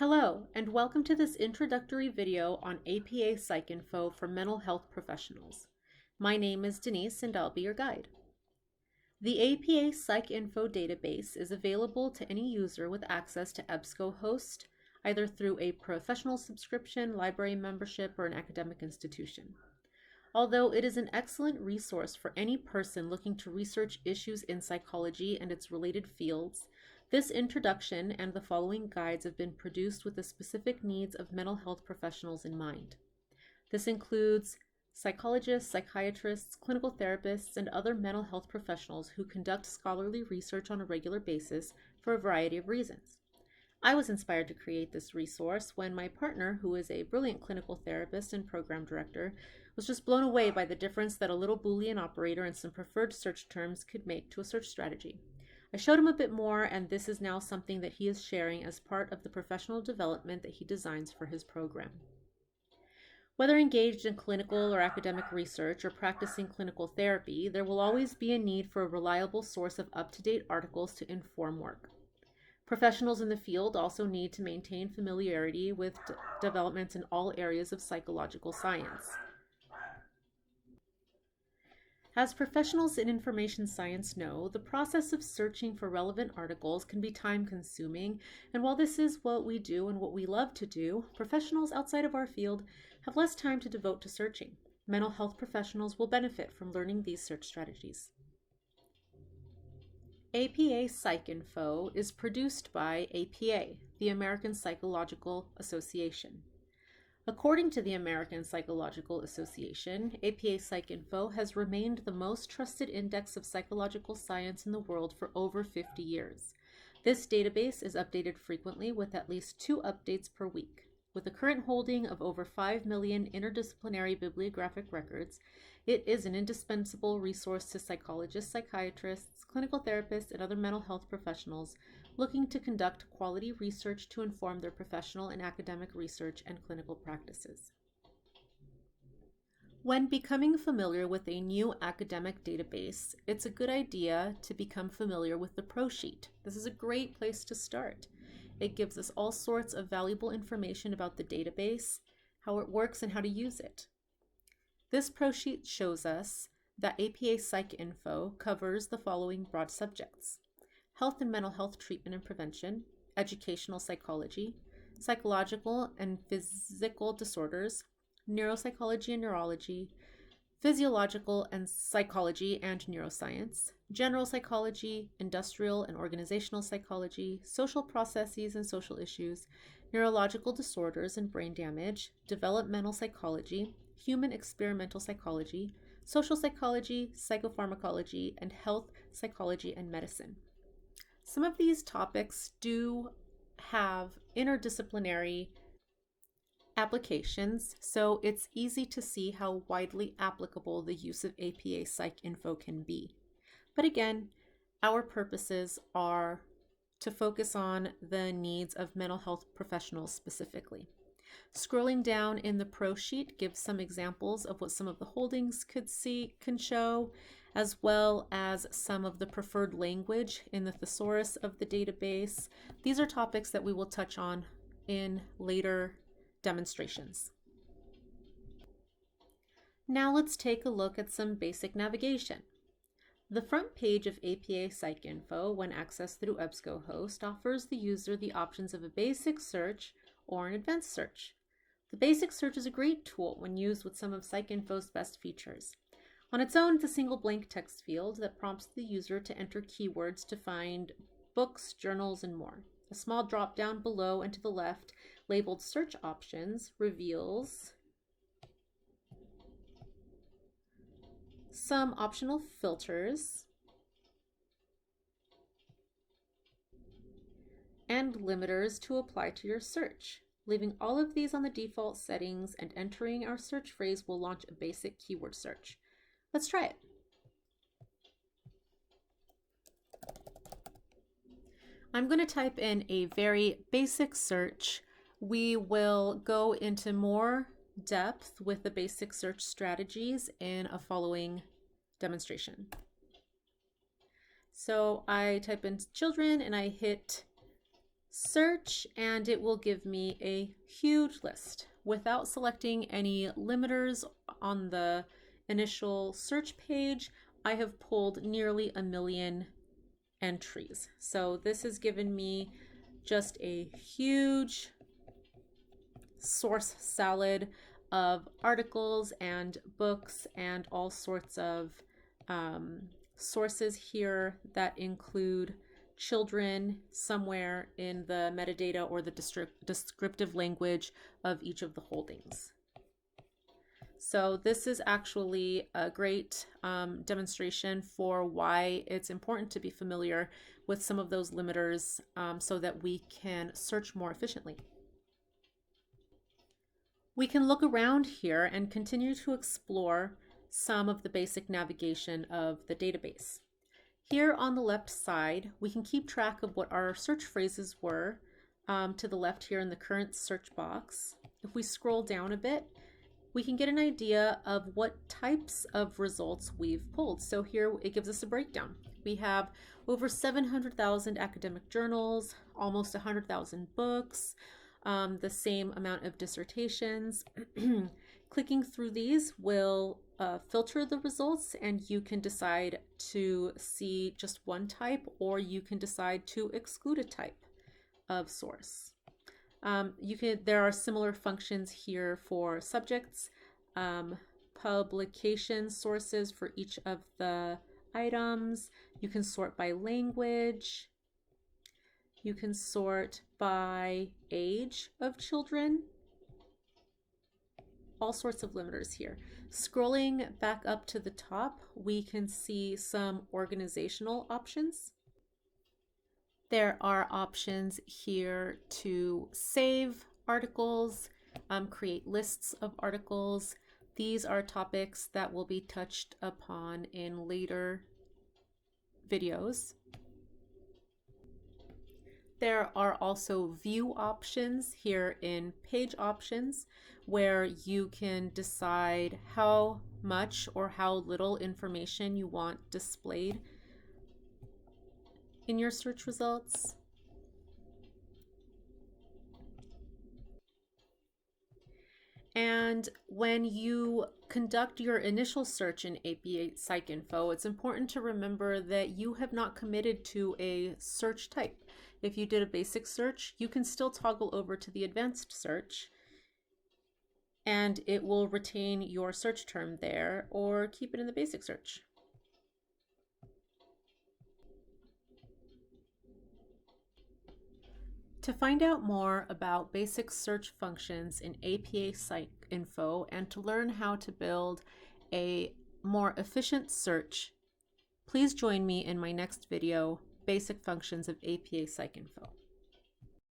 Hello, and welcome to this introductory video on APAPsychInfo for mental health professionals. My name is Denise, and I'll be your guide. The APAPsychInfo database is available to any user with access to EBSCOhost, either through a professional subscription, library membership, or an academic institution. Although it is an excellent resource for any person looking to research issues in psychology and its related fields, this introduction and the following guides have been produced with the specific needs of mental health professionals in mind. This includes psychologists, psychiatrists, clinical therapists, and other mental health professionals who conduct scholarly research on a regular basis for a variety of reasons. I was inspired to create this resource when my partner, who is a brilliant clinical therapist and program director, was just blown away by the difference that a little Boolean operator and some preferred search terms could make to a search strategy. I showed him a bit more, and this is now something that he is sharing as part of the professional development that he designs for his program. Whether engaged in clinical or academic research or practicing clinical therapy, there will always be a need for a reliable source of up-to-date articles to inform work. Professionals in the field also need to maintain familiarity with developments in all areas of psychological science. As professionals in information science know, the process of searching for relevant articles can be time-consuming, and while this is what we do and what we love to do, professionals outside of our field have less time to devote to searching. Mental health professionals will benefit from learning these search strategies. APAPsychInfo is produced by APA, the American Psychological Association. According to the American Psychological Association, APAPsychInfo has remained the most trusted index of psychological science in the world for over 50 years. This database is updated frequently with at least 2 updates per week. With a current holding of over 5 million interdisciplinary bibliographic records, it is an indispensable resource to psychologists, psychiatrists, clinical therapists, and other mental health professionals looking to conduct quality research to inform their professional and academic research and clinical practices. When becoming familiar with a new academic database, it's a good idea to become familiar with the ProSheet. This is a great place to start. It gives us all sorts of valuable information about the database, how it works, and how to use it. This ProSheet shows us that APAPsychInfo covers the following broad subjects: health and mental health treatment and prevention, educational psychology, psychological and physical disorders, neuropsychology and neurology, physiological and psychology and neuroscience, general psychology, industrial and organizational psychology, social processes and social issues, neurological disorders and brain damage, developmental psychology, human experimental psychology, social psychology, psychopharmacology, and health psychology and medicine. Some of these topics do have interdisciplinary applications, so it's easy to see how widely applicable the use of APAPsychInfo can be. But again, our purposes are to focus on the needs of mental health professionals specifically. Scrolling down in the ProSheet gives some examples of what some of the holdings can show, as well as some of the preferred language in the thesaurus of the database. These are topics that we will touch on in later demonstrations. Now let's take a look at some basic navigation. The front page of APAPsychInfo, when accessed through EBSCOhost, offers the user the options of a basic search or an advanced search. The basic search is a great tool when used with some of PsychInfo's best features. On its own, it's a single blank text field that prompts the user to enter keywords to find books, journals, and more. A small drop down below and to the left, labeled Search Options, reveals some optional filters and limiters to apply to your search. Leaving all of these on the default settings and entering our search phrase will launch a basic keyword search. Let's try it. I'm going to type in a very basic search. We will go into more depth with the basic search strategies in a following demonstration. So I type in children and I hit search, and it will give me a huge list. Without selecting any limiters on the initial search page, I have pulled nearly 1 million entries. So this has given me just a huge source salad of articles and books and all sorts of sources here that include children somewhere in the metadata or the descriptive language of each of the holdings. So this is actually a great demonstration for why it's important to be familiar with some of those limiters so that we can search more efficiently. We can look around here and continue to explore some of the basic navigation of the database. Here on the left side, we can keep track of what our search phrases were to the left here in the current search box. If we scroll down a bit, we can get an idea of what types of results we've pulled. So here it gives us a breakdown. We have over 700,000 academic journals, almost 100,000 books, the same amount of dissertations. Clicking through these will filter the results, and you can decide to see just one type, or you can decide to exclude a type of source. There are similar functions here for subjects, publication sources for each of the items. You can sort by language. You can sort by age of children. All sorts of limiters here. Scrolling back up to the top, we can see some organizational options. There are options here to save articles, create lists of articles. These are topics that will be touched upon in later videos. There are also view options here in page options, where you can decide how much or how little information you want displayed in your search results. And when you conduct your initial search in APAPsychInfo, it's important to remember that you have not committed to a search type. If you did a basic search, you can still toggle over to the advanced search, and it will retain your search term there, or keep it in the basic search. To find out more about basic search functions in APAPsychInfo and to learn how to build a more efficient search, please join me in my next video, Basic Functions of APAPsychInfo.